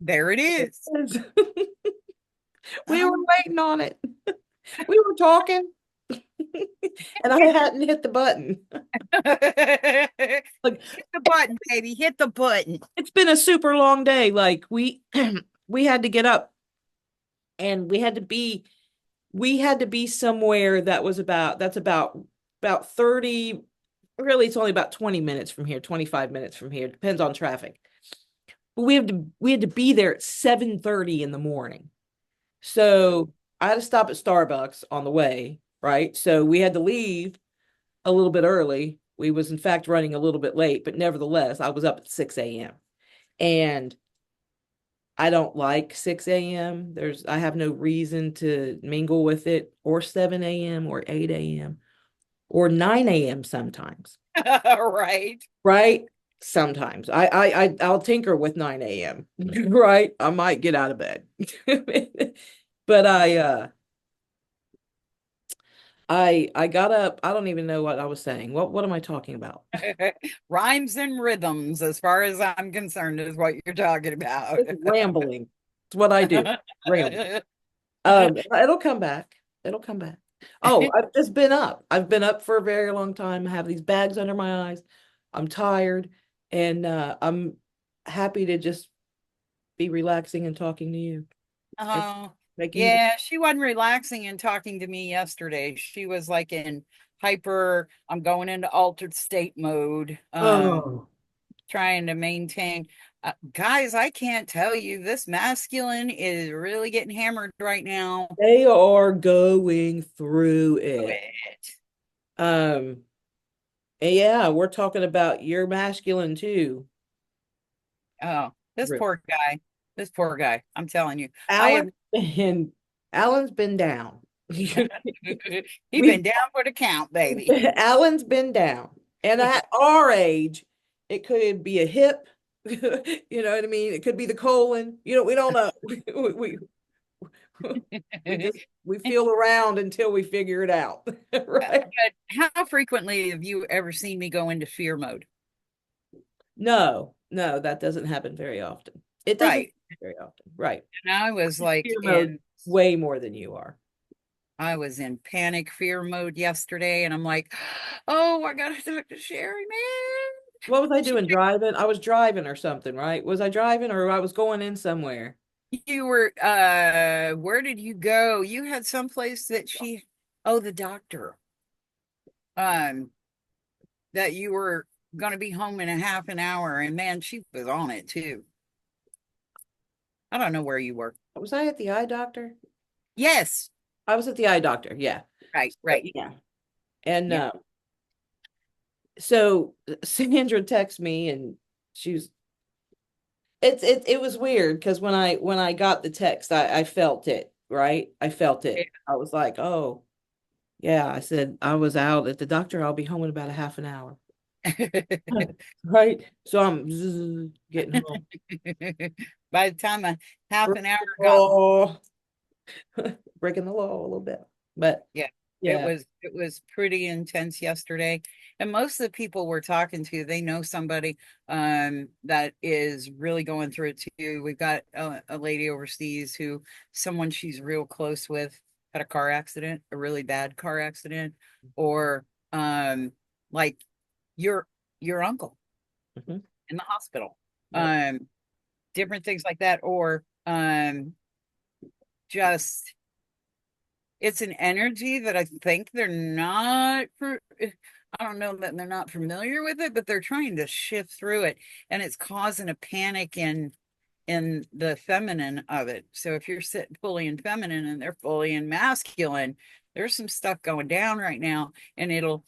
There it is. We were waiting on it. We were talking, and I hadn't hit the button. Hit Like, the button, baby. Hit the button. it's been a super long day. Like we had to get up and we had to be somewhere that was about 30, really it's only about 20 minutes from here, 25 minutes from here, depends on traffic. But we had to be there at 7:30 in the morning. So I had to stop at Starbucks on the way, right? So we had to leave a little bit early. We was in fact running a little bit late, but nevertheless, I was up at 6 a.m. And I don't like 6 a.m. I have no reason to mingle with it, or 7 a.m. or 8 a.m. or 9 a.m. sometimes, Right. right? Sometimes I'll tinker with 9 a.m. Right? I might get out of bed. But I got up. I don't even know what I was saying. What am I talking about? Rhymes and rhythms, as far as I'm concerned, is what you're talking about. Just rambling. It's what I do. Ramble. It'll come back. It'll come back. Oh, I've just been up. I've been up for a very long time. I have these bags under my eyes. I'm tired, and I'm happy to just be relaxing and talking to you and Oh, making. yeah, she wasn't relaxing and talking to me yesterday. She was like in hyper, I'm going into altered state mode, Oh, trying to maintain. Guys, I can't tell you, this masculine is really getting hammered right now. they are going through it. It. Um, and yeah, we're talking about your masculine too. Oh, this poor guy. This poor guy. I'm telling you, I Alan have and Alan's been down. he We been down for the count, baby. Alan's been down. And at our age, it could be a hip, you know what I mean? It could be the colon. We don't know. We, we just we feel around until we figure it out. Right? But how frequently have you ever seen me go into fear mode? No, no, that doesn't happen very often. It doesn't Right. happen very often. Right. And I was Fear like mode in way more than you are. I was in panic fear mode yesterday, and I'm like, oh, I gotta talk to Sherry, man. What was I She, doing? Driving? I was driving or something, right? Was I driving or I was going in somewhere? you were where did you go? You had someplace that oh, the doctor. Um, that you were gonna be home in a half an hour, and man, she was on it too. I don't know where you were. Was I at the eye doctor? Yes, I was at the eye doctor, yeah. right, So, right. yeah. And Yeah. so Sandra texted me and she was it was weird because when I got the text, I felt it, right? I felt it. I was like, oh yeah. I said I was out at the doctor. I'll be home in about a half an hour. Right. So I'm getting home. By the time a half an hour got, Oh, breaking the law a little bit. But yeah, yeah. it was pretty intense yesterday. And most of the people we're talking to, they know somebody that is really going through it too. We've got a lady overseas who someone she's real close with had a car accident, a really bad car accident, or like your your uncle Mhm. in the hospital. Yep. Um, different things like that, or just it's an energy that I think they're not for I don't know that they're not familiar with it, but they're trying to shift through it, and it's causing a panic in the feminine of it. So if you're sitting fully in feminine and they're fully in masculine, there's some stuff going down right now, and it'll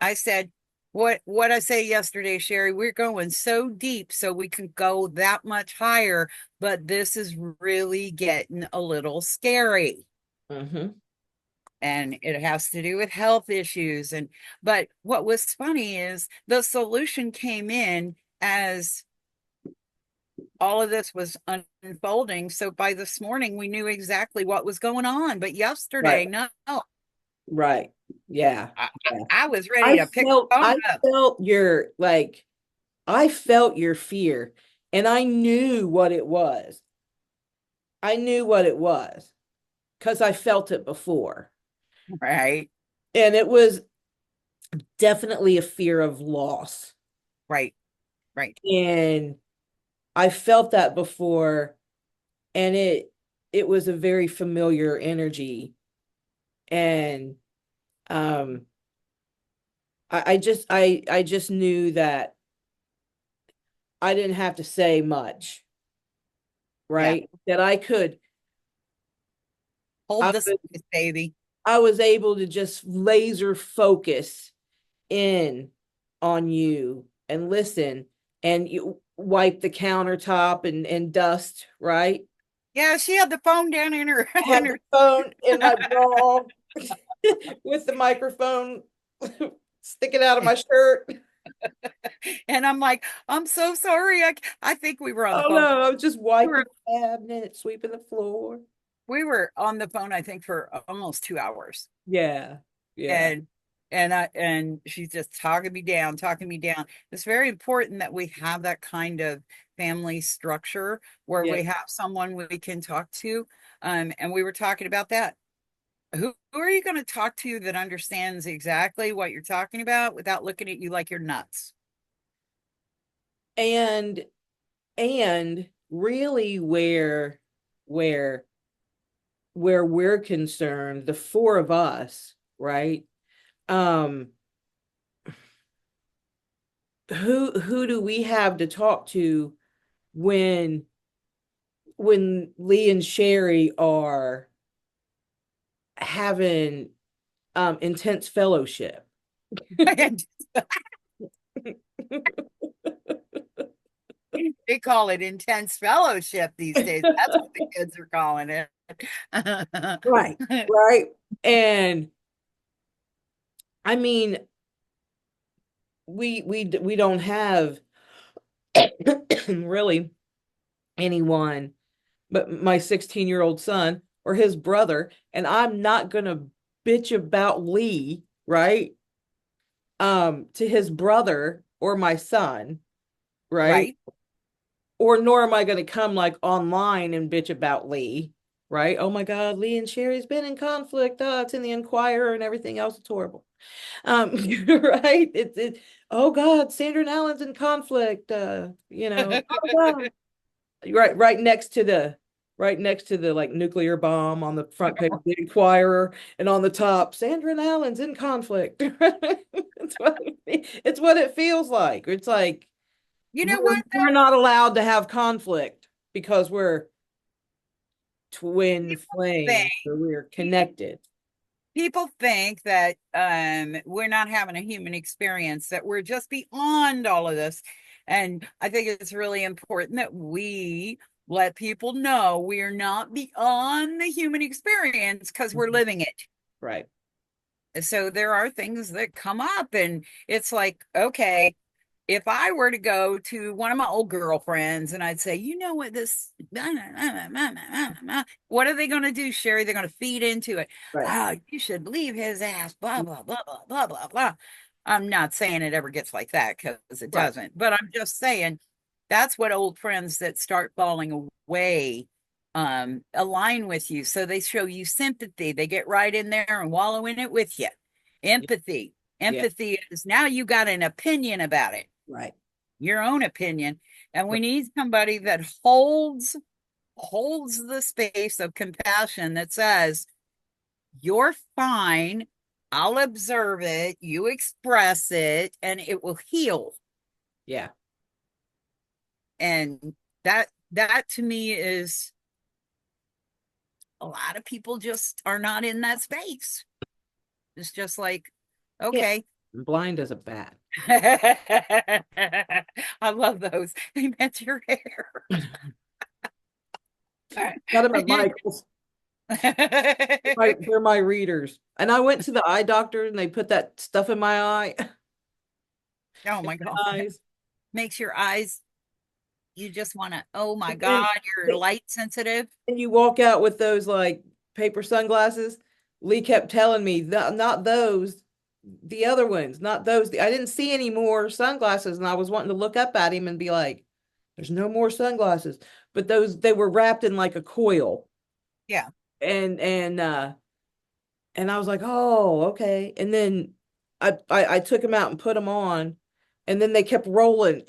I said what I say yesterday, Sherry, we're going so deep so we can go that much higher, but this is really getting a little scary. Mhm. And it has to do with health issues. And but what was funny is the solution came in as all of this was unfolding. So by this morning we knew exactly what was going on, but Right. yesterday no. Right. Yeah. i, Yeah. I was ready I to pick felt the phone I up. felt your like I felt your fear. And I knew what it was. I knew what it was because I felt it before. Right. And it was definitely a fear of loss. Right. Right. And I felt that before, and it was a very familiar energy. And um I just knew that I didn't have to say much, Yeah. right? That I could Hold I the was space, baby. I was able to just laser focus in on you and listen, and you wipe the countertop and dust, right? Yeah, she had the phone down in her I in had the her phone in my bra with the microphone sticking out of my shirt. and I'm like, I'm so sorry. I think we were on the Oh phone. no, I was just We wiping were the cabinet, sweeping the floor. we were on the phone, I think, for almost 2 hours. Yeah, yeah, And and she's just talking me down. It's very important that we have that kind of family structure where yeah. we have someone we can talk to. And we were talking about that. Who are you going to talk to that understands exactly what you're talking about without looking at you like you're nuts? And really where where we're concerned, the four of us, right? Um, who do we have to talk to when Lee and Sherry are having intense fellowship? And they call it intense fellowship these days. That's what the kids are calling it. Right, right. And I mean, we don't have really anyone but my 16-year-old son or his brother, and I'm not gonna bitch about Lee, right? To his brother or my son, right? Right. Or nor am I gonna come like online and bitch about Lee, right? Oh my God, Lee and Sherry's been in conflict. It's in the Inquirer and everything else. It's horrible. Right? Oh God, Sandra and Allen's in conflict. Oh God. Right next to the like nuclear bomb on the front page of the Inquirer, and on the top, Sandra and Allen's in conflict. It's what it feels like. It's like You know we're what, we're though? not allowed to have conflict because we're twin People think, flames, so we're connected. people think that we're not having a human experience, that we're just beyond all of this. And I think it's really important that we let people know we are not beyond the human experience because we're Mhm. living it. Right. So there are things that come up, and it's like, okay, if I were to go to one of my old girlfriends and I'd say, you know what, this, what are they going to do, Sherry? They're going to feed into it. Right. Oh, you should leave his ass, blah, blah, blah, blah, blah, blah, blah. I'm not saying it ever gets like that because it Right. doesn't, but I'm just saying that's what old friends that start falling away align with you. So they show you sympathy. They get right in there and wallow in it with you. Yeah. Empathy. Yeah. Empathy is now you got an opinion about it, Right. your own opinion, and we Right. need somebody that holds the space of compassion that says, you're fine. I'll observe it, you express it, and it will heal. Yeah. And that to me is, a lot of people just are not in that space. It's just like, Yeah. okay. Blind as a bat. I love those. They match your hair. Got them at Michael's. They're my readers. And I went to the eye doctor and they put that stuff in my eye, Oh in my God. my eyes. Makes your eyes, you just want to, oh my And, God, you're light sensitive. and you walk out with those like paper sunglasses. Lee kept telling me, not those, the other ones, not those. I didn't see any more sunglasses, and I was wanting to look up at him and be like, There's no more sunglasses. But those they were wrapped in like a coil. Yeah. And and I was like, oh, okay. And then I took them out and put them on, and then they kept rolling.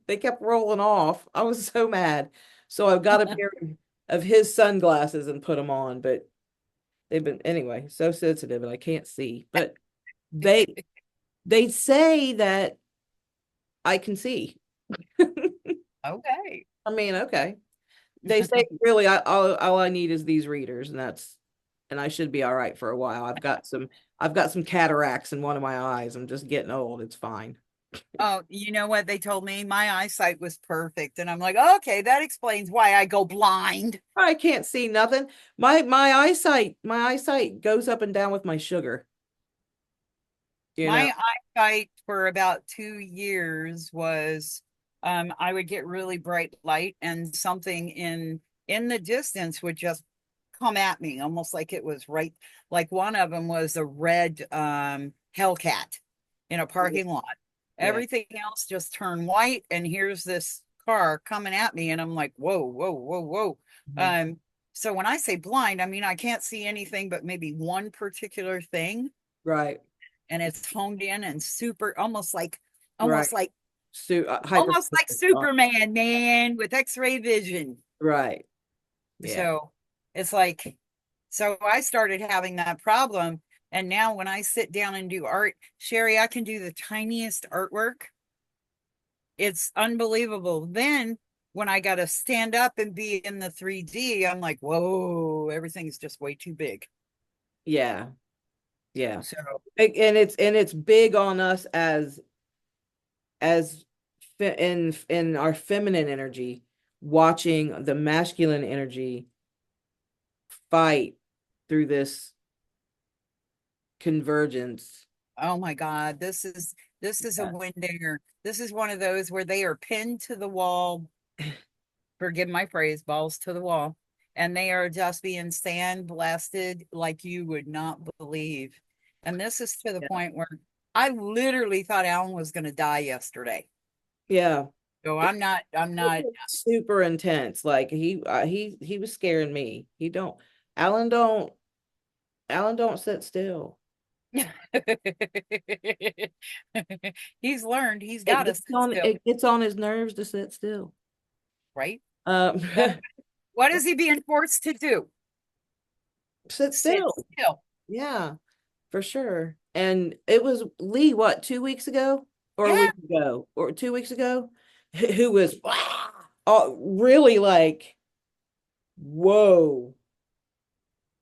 They kept rolling off. I was so mad. So I got a pair of his sunglasses and put them on, but they've been anyway, so sensitive and I can't see. But they they say that I can see. Okay. I mean, okay. They say really all I need is these readers, and that's and I should be all right for a while. I've got some cataracts in one of my eyes. I'm just getting old. It's fine. Oh, you know what they told me? My eyesight was perfect. And I'm like, okay, that explains why I go blind. I can't see nothing. My eyesight goes up and down with my sugar, you know. My eyesight for about 2 years was I would get really bright light and something in the distance would just come at me almost like it was right, like one of them was a red Hellcat in a parking lot. Yeah. Everything else just turned white, and here's this car coming at me, and I'm like, whoa, whoa, whoa, whoa. Mhm. um so when I say blind, I mean I can't see anything but maybe one particular thing, Right. and it's honed in and super, Right. almost like So hyper. almost like Superman, man, with X-ray vision. Right. Yeah. So it's like, so I started having that problem. And now when I sit down and do art, Sherry, I can do the tiniest artwork. It's unbelievable. Then when I got to stand up and be in the 3D, I'm like, whoa, everything's just way too big. Yeah. Yeah. So, And it's big on us as in our feminine energy, watching the masculine energy fight through this convergence. oh my God, this is a Yeah. windinger. This is one of those where they are pinned to the wall, forgive my phrase, balls to the wall, and they are just being sandblasted like you would not believe. And this is to the Yeah. point where I literally thought Alan was going to die yesterday. Yeah. So I'm not. Super intense. Like he was scaring me. He don't Alan don't sit still. He's learned, he's got to sit still, It gets on his nerves to sit still. right? Um And what is he being forced to do? sit Sit still. still. Yeah, for sure. And it was Lee, what, 2 weeks ago or a Yeah, week ago or 2 weeks ago, who was really like, whoa,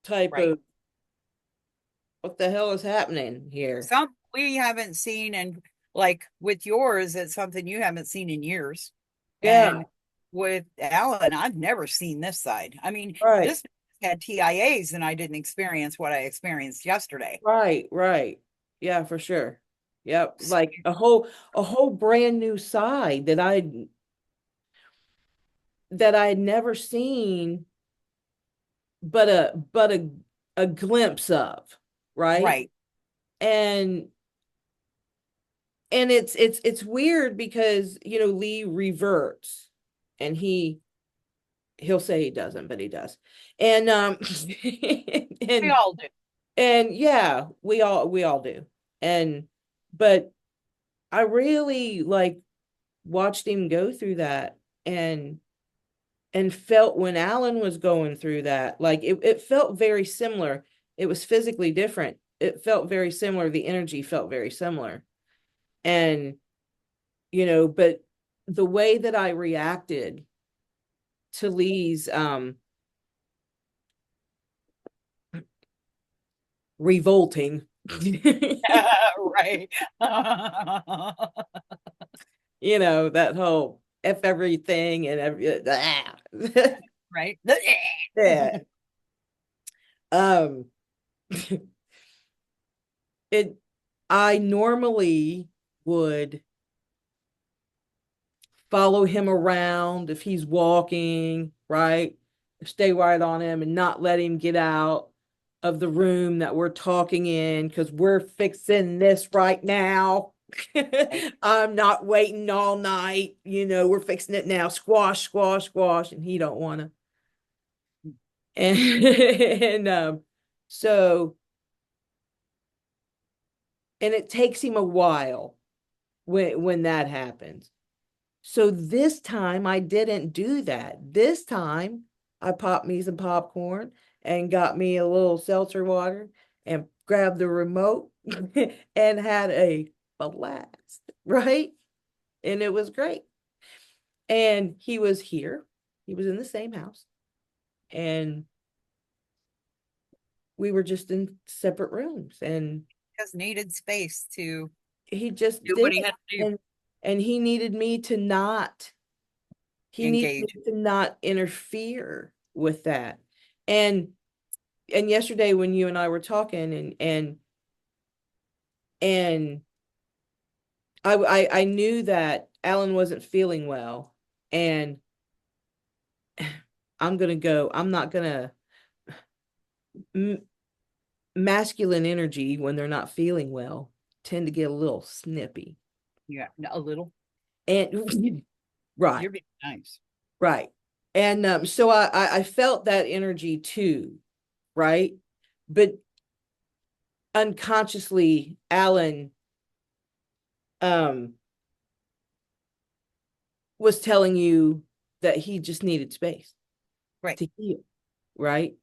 type right. of what the hell is happening here? Some we haven't seen, and like with yours, it's something you haven't seen in years. Yeah, And with Alan, I've never seen this side. I mean, right, this had TIAs, and I didn't experience what I experienced yesterday. right, right. Yeah, for sure. Yep, like a whole brand new side that I had never seen, but a glimpse of, right? Right. And it's weird because Lee reverts and he'll say he doesn't, but he does. And We and all do. and yeah, we all do. And but I really like watched him go through that and felt when Alan was going through that, like it felt very similar. It was physically different. It felt very similar. The energy felt very similar. And but the way that I reacted to Lee's revolting, Right. that whole F everything and Right. yeah. Um it I normally would follow him around if he's walking, right? Stay right on him and not let him get out of the room that we're talking in because we're fixing this right now. Right. I'm not waiting all night. We're fixing it now. Squash, squash, squash. And he don't want to. And, so, and it takes him a while when that happens. So this time I didn't do that. This time I popped me some popcorn and got me a little seltzer water and grabbed the remote and had a blast, right? And it was great. And he was here. He was in the same house. And we were just in separate rooms. And Just needed space to he just do did. what he had to do, And he needed me to not he needed me engage. to not interfere with that. And yesterday when you and I were talking and I knew that Alan wasn't feeling well, and I'm not gonna masculine energy when they're not feeling well tend to get a little snippy. Yeah, a little. And right, You're being nice. right. And so I felt that energy too, right? But unconsciously, Alan um was telling you that he just needed space Right. to heal, right?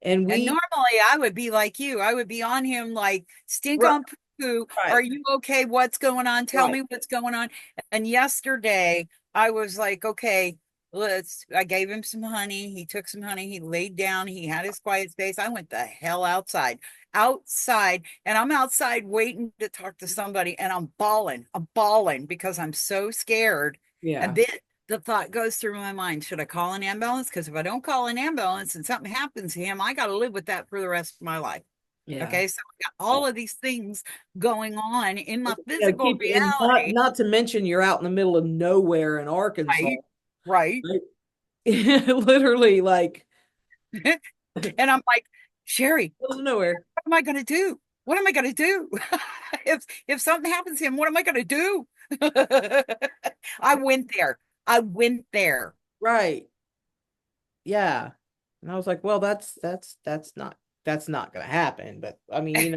And And we normally I would be like you. I would be on him like, stink right, on poo. Are right, you okay? What's going on? Tell right, me what's going on. And yesterday I was like, okay, I gave him some honey. He took some honey. He laid down. He had his quiet space. I went the hell outside. And I'm outside waiting to talk to somebody. And I'm bawling. I'm bawling because I'm so scared. And yeah, then the thought goes through my mind, should I call an ambulance? Because if I don't call an ambulance and something happens to him, I got to live with that for the rest of my life. yeah. Okay. So I got all of these things going on in my Yeah, physical and not reality. not to mention you're out in the middle of nowhere in Arkansas, Right. Right. right? Literally like And I'm like, Sherry, middle of nowhere. what am I going to do? What am I going to do? If something happens to him, what am I going to do? I went there. I went there. Right. Yeah. And I was like, well, that's not gonna happen. But I mean,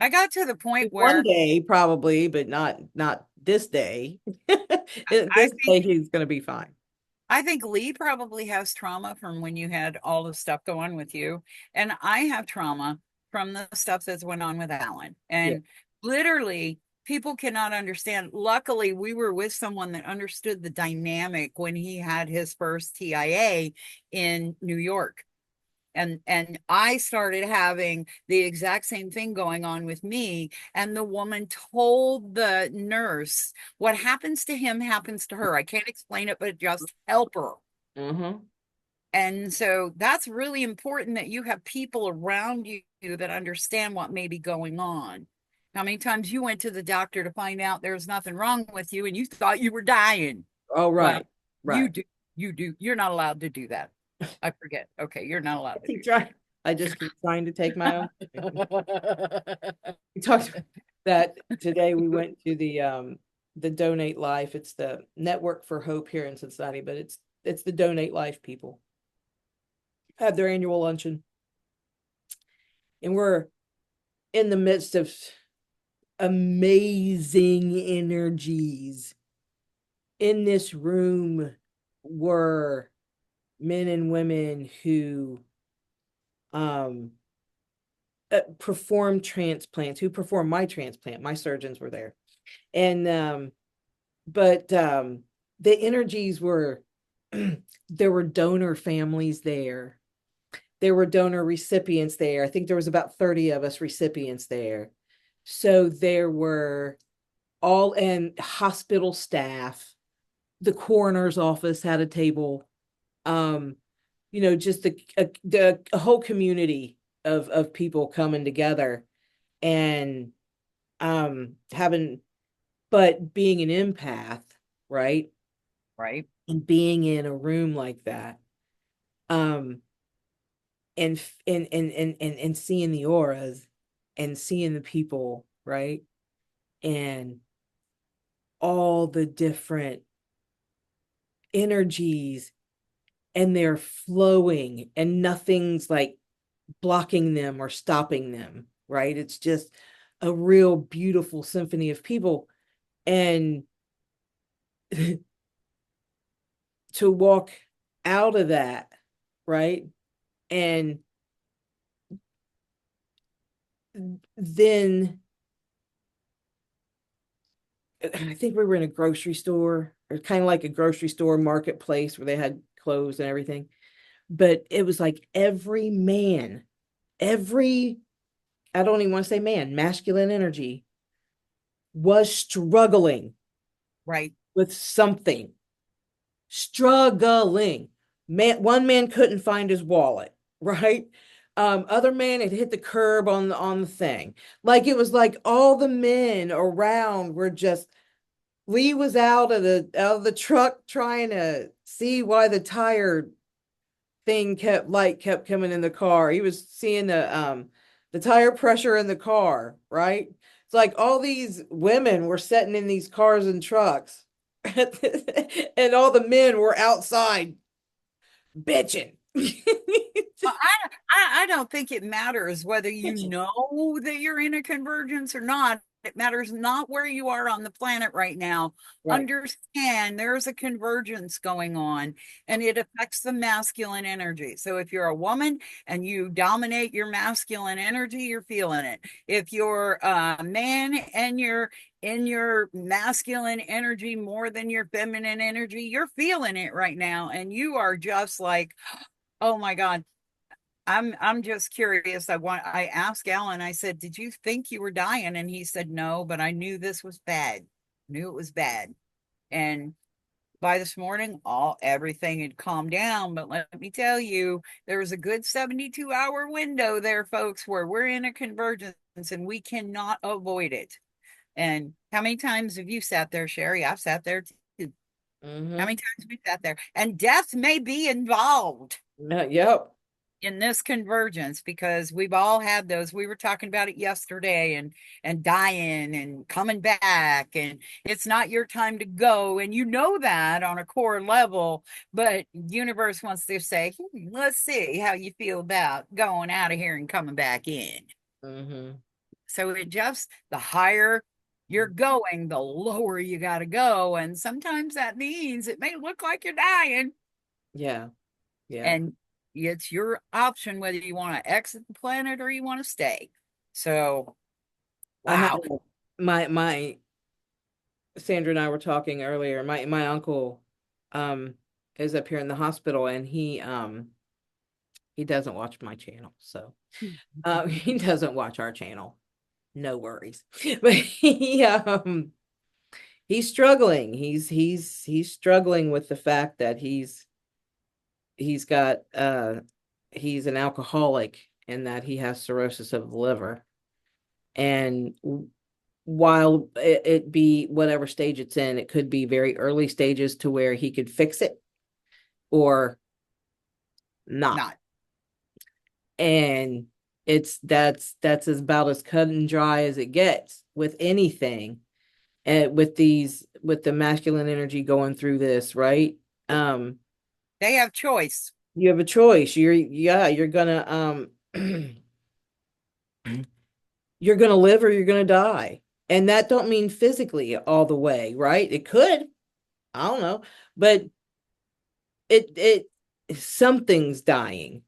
I got to the point one where day probably, but not this day. I This think day he's gonna be fine. I think Lee probably has trauma from when you had all the stuff go on with you. And I have trauma from the stuff that's went on with Alan. Yeah. And literally, people cannot understand. Luckily, we were with someone that understood the dynamic when he had his first TIA in New York. And I started having the exact same thing going on with me. And the woman told the nurse, what happens to him happens to her. I can't explain it, but just help her. Mm-hmm. And so that's really important that you have people around you that understand what may be going on. How many times you went to the doctor to find out there's nothing wrong with you and you thought you were dying? Oh, Well, right. you Right. do, you do. You're not allowed to do that. I forget. Okay, you're not allowed to do Keep trying. I just keep trying to take my own. that. We talked that today. We went to the Donate Life. It's the Network for Hope here in Cincinnati, but it's the Donate Life people have their annual luncheon, and we're in the midst of amazing energies. In this room were men and women who um perform transplants, who perform my transplant. My surgeons were there. And but the energies were there were donor families there. There were donor recipients there. I think there was about 30 of us recipients there. So there were all and hospital staff. The coroner's office had a table. Um, just a whole community of people coming together and having, but being an empath, right? Right, And being in a room like that, um and seeing the auras and seeing the people, right? and all the different energies, and they're flowing and nothing's like blocking them or stopping them, right? It's just a real beautiful symphony of people. And to walk out of that, right? And then I think we were in a grocery store, or kind of like a grocery store marketplace where they had clothes and everything. But it was like every man, every, I don't even want to say man, masculine energy was struggling Right. with something, struggling. Man, one man couldn't find his wallet, right? Other man had hit the curb on the thing. Like it was like all the men around were just. Lee was out of the truck trying to see why the tire thing kept coming in the car. He was seeing the tire pressure in the car, right? It's like all these women were sitting in these cars and trucks, and all the men were outside bitching. Well, I don't think it matters whether you Bitching. know that you're in a convergence or not. It matters not where you are on the planet right now. Right. Understand there's a convergence going on and it affects the masculine energy. So if you're a woman and you dominate your masculine energy, you're feeling it. If you're a man and you're in your masculine energy more than your feminine energy, you're feeling it right now. And you are just like, oh my God, I'm just curious. I asked Alan, I said, "Did you think you were dying?" And he said, "No, but I knew this was bad. Knew it was bad." And by this morning, all everything had calmed down. But let me tell you, there was a good 72-hour window there, folks, where we're in a convergence and we cannot avoid it. And how many times have you sat there, Sherry? I've sat there too. How Mm-hmm. many times have we sat there? And death may be involved Yep. in this convergence because we've all had those. We were talking about it yesterday, and dying and coming back, and it's not your time to go, and you know that on a core level, but universe wants to say, let's see how you feel about going out of here and coming back in. Mm-hmm. So it just, the higher you're going, the lower you got to go, and sometimes that means it may look like you're dying, Yeah. Yeah. and it's your option whether you want to exit the planet or you want to stay. So, I had wow. my Sandra and I were talking earlier. My uncle um is up here in the hospital, and he doesn't watch my channel. So he doesn't watch our channel. No worries. But he's struggling. He's struggling with the fact that he's got he's an alcoholic, and that he has cirrhosis of the liver. And while it be whatever stage it's in, it could be very early stages to where he could fix it or not. Not. And that's about as cut and dry as it gets with anything. And with the masculine energy going through this, right? Um, They have choice. you have a choice. You're gonna you're gonna live or you're gonna die. And that don't mean physically all the way, right? It could, I don't know, but it something's dying.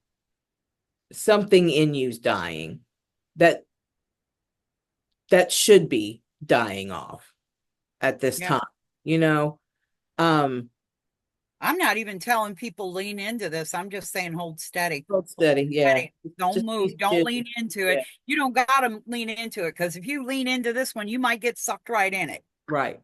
Something in you's dying that that should be dying off at this Yeah. time, you know? Um, I'm not even telling people lean into this. I'm just saying hold steady. hold Hold steady, yeah. steady. Don't Just move. be Don't still. lean into it. Yeah, You don't got to lean into it because if you lean into this one, you might get sucked right in it. right.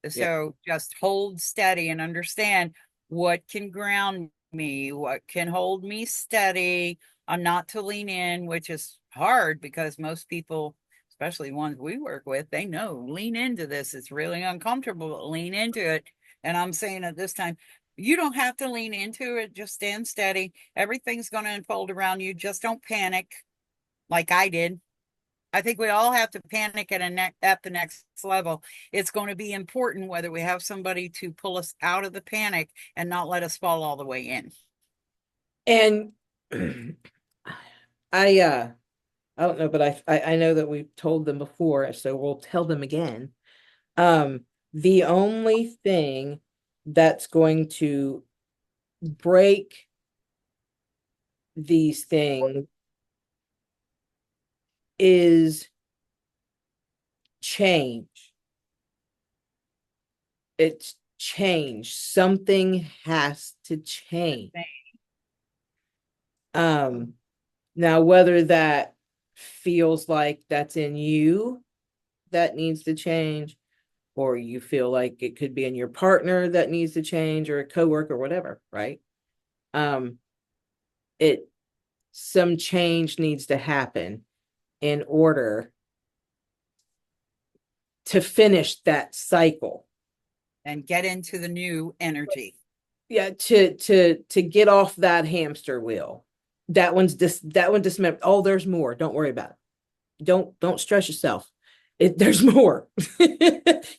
Yeah. So just hold steady and understand what can ground me, what can hold me steady, not to lean in, which is hard because most people, especially ones we work with, they know lean into this. It's really uncomfortable, but lean into it. And I'm saying at this time, you don't have to lean into it. Just stand steady. Everything's going to unfold around you. Just don't panic like I did. I think we all have to panic at the next level. It's going to be important whether we have somebody to pull us out of the panic and not let us fall all the way in. And I I don't know, but I know that we've told them before, so we'll tell them again. The only thing that's going to break these things is change. It's change. Something has to change. Um, Now whether that feels like that's in you that needs to change, or you feel like it could be in your partner that needs to change, or a coworker, or whatever, right? Um, it some change needs to happen in order to finish that cycle. And get into the new energy. Yeah, to get off that hamster wheel. That one dismembered. Oh, there's more. Don't worry about it. Don't stress yourself. There's more.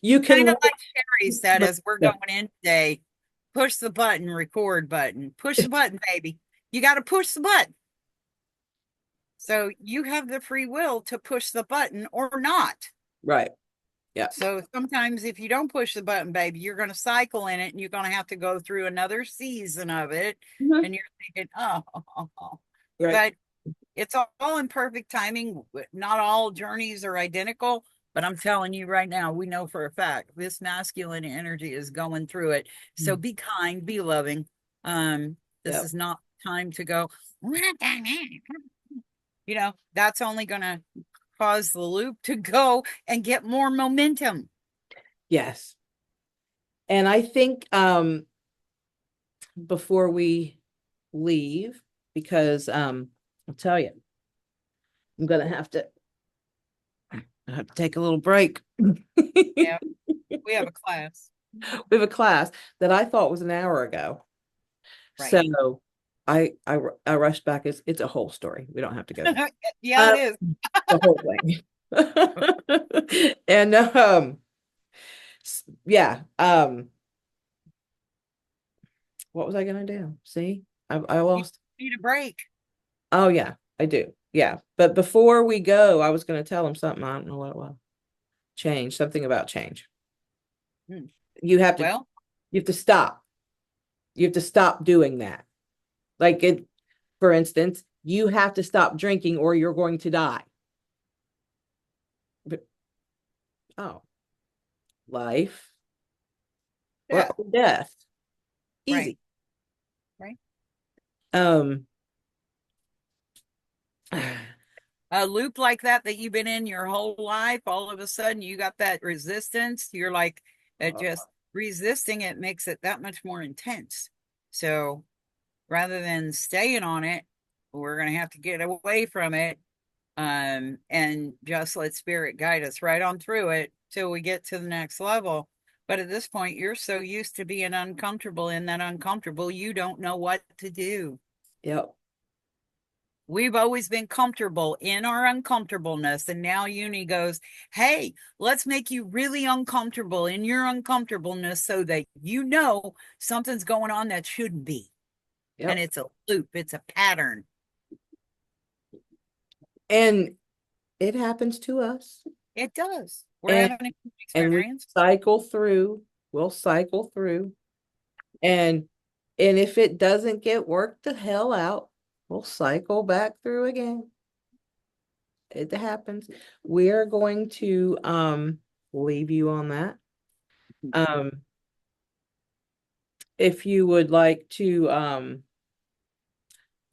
You Kind can of like Sherry said as we're going in today, push the button, record button. Push the button, baby. You got to push the button. So you have the free will to push the button or not. right. Yeah. So sometimes if you don't push the button, baby, you're going to cycle in it and you're going to have to go through another season of it. Mhm. And you're thinking, oh. Right. But it's all in perfect timing. Not all journeys are identical, but I'm telling you right now, we know for a fact this masculine energy is going through it. So be kind, be loving. This Yep. is not time to go, that's only going to cause the loop to go and get more momentum. Yes. And I think before we leave, because I'll tell you, I'm gonna have to take a little break. Yeah, We we have a class. have a class that I thought was an hour ago. Right. So I rushed back. It's a whole story. We don't have to go there. Yeah, it is. The whole thing. And yeah, what was I gonna do? See, I You lost. need a break. Oh yeah, I do. Yeah. But before we go, I was gonna tell him something. I don't know what it was. Change, something about change. Hmm. You have to Well, you have to stop. You have to stop doing that. Like it, for instance, you have to stop drinking or you're going to die. But, oh, life or yeah, death. right, Easy. right. Um A loop like that you've been in your whole life, all of a sudden you got that resistance. You're like, it just resisting it makes it that much more intense. So rather than staying on it, we're going to have to get away from it, and just let spirit guide us right on through it till we get to the next level. But at this point, you're so used to being uncomfortable in that uncomfortable, you don't know what to do. yep. We've always been comfortable in our uncomfortableness. And now Uni goes, hey, let's make you really uncomfortable in your uncomfortableness so that you know something's going on that shouldn't be. And Yep. it's a loop, it's a pattern. And it happens to us. It does. We're And having an and we experience. cycle through. We'll cycle through. And if it doesn't get worked the hell out, we'll cycle back through again. It happens. We're going to leave you on that. Um if you would like to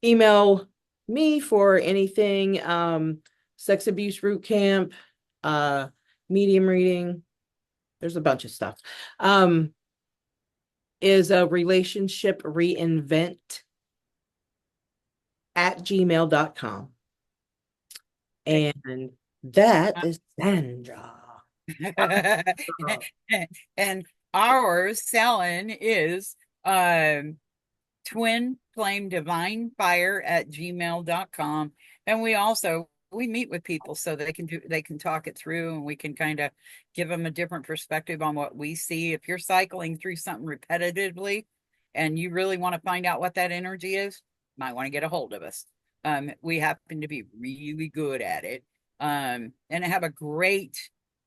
email me for anything, sex abuse root camp, uh medium reading, there's a bunch of stuff. Is a relationship reinvent at gmail.com. And that is Sandra. And our selling is twin flame divine fire at gmail.com. And we also we meet with people so they can talk it through, and we can kind of give them a different perspective on what we see. If you're cycling through something repetitively and you really want to find out what that energy is, might want to get a hold of us. We happen to be really good at it. And have a great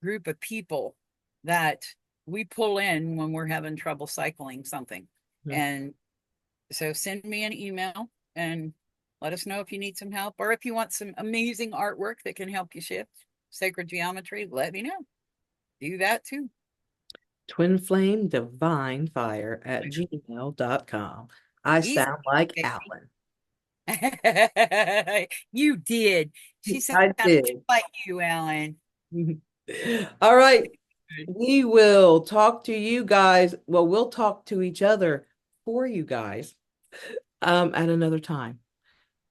group of people that we pull in when we're having trouble cycling something. Mhm. And so send me an email and let us know if you need some help, or if you want some amazing artwork that can help you shift sacred geometry, let me know. Do that too. Twin Flame Divine Fire at gmail.com. I Easy, sound like baby. Alan. You did. She sounds I just did. like you, Alan. All right. We will talk to you guys. Well, we'll talk to each other for you guys at another time.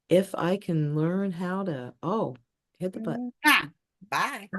If I can learn how to, oh, hit the button. Bye.